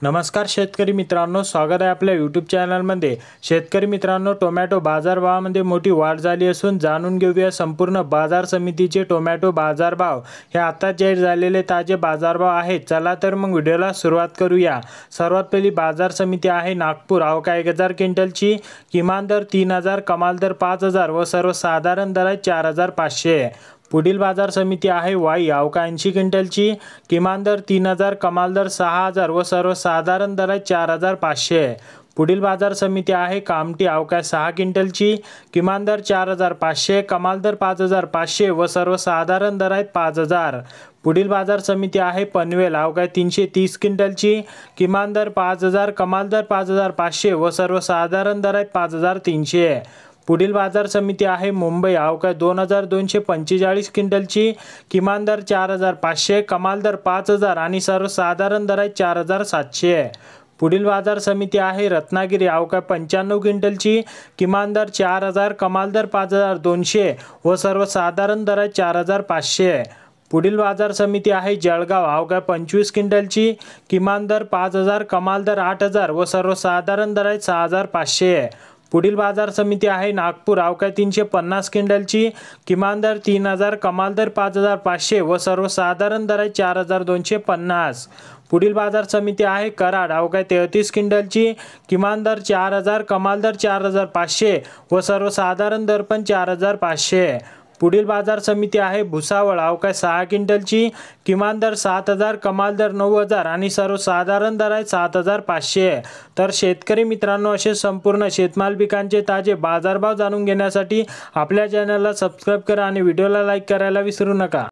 नमस्कार शेतकरी मित्रांनो, स्वागत आहे आपल्या यूट्यूब चॅनलमध्ये। शेतकरी मित्रांनो, टोमॅटो बाजारभावामध्ये मोठी वाढ झाली असून जाणून घेऊया संपूर्ण बाजार समितीचे टोमॅटो बाजारभाव। हे आता जाहीर झालेले ताजे बाजारभाव आहेत। चला तर मग व्हिडिओला सुरुवात करूया। सर्वात पहिली बाजार समिती आहे नागपूर। आवका 1000 क्विंटलची, किमान दर 3000, कमाल दर 5000 व सर्वसाधारण दर आहे 4500। पुढील बाजार समिती आहे वाई। आवका 80 क्विंटलची, किमान दर 3000, कमाल दर 6000 व सर्वसाधारण दर आहे 4500। पुढील बाजार समिती आहे कामठी। आवका 6 क्विंटलची, किमान दर 4500, कमाल दर 5500 व सर्वसाधारण दर आहे 5000। पुढील बाजार समिती आहे पनवेल। आवका 330 क्विंटलची, किमान दर 5000, कमाल दर 5500 व सर्वसाधारण दर आहे 5300। पुढील बाजार समिती आहे मुंबई। आवका 2245 क्विंटलची, किमान दर 4500, कमाल दर 5000 आणि सर्वसाधारण दर आहे 4700। पुढील बाजार समिती आहे रत्नागिरी। आवका 95 क्विंटलची, किमान दर 4000, कमाल दर 5200 व सर्वसाधारण दर आहे 4500। पुढील बाजार समिती आहे जळगाव। आवका 25 क्विंटलची, किमान दर 5000, कमाल दर 8000 व सर्वसाधारण दर आहे 6500। पुढील बाजार समिती आहे नागपूर। आवका 350 क्विंटलची, किमान दर 3000, कमाल दर 5500 व सर्वसाधारण दर आहे 4250। पुढील बाजार समिती आहे कराड। आवका 33 क्विंटलची, किमान दर 4000, कमाल दर 4500 व सर्वसाधारण दर पण 4500। पुढील बाजार समिती आहे भुसावळ। आवका 6 क्विंटलची, किमान दर 7000, कमाल दर 9000 आणि सर्वसाधारण दर आहे 7500। तर शेतकरी मित्रांनो, असे संपूर्ण शेतमाल पिकांचे ताजे बाजारभाव जाणून घेण्यासाठी आपल्या चॅनलला सबस्क्राईब करा आणि व्हिडिओला लाईक करायला विसरू नका।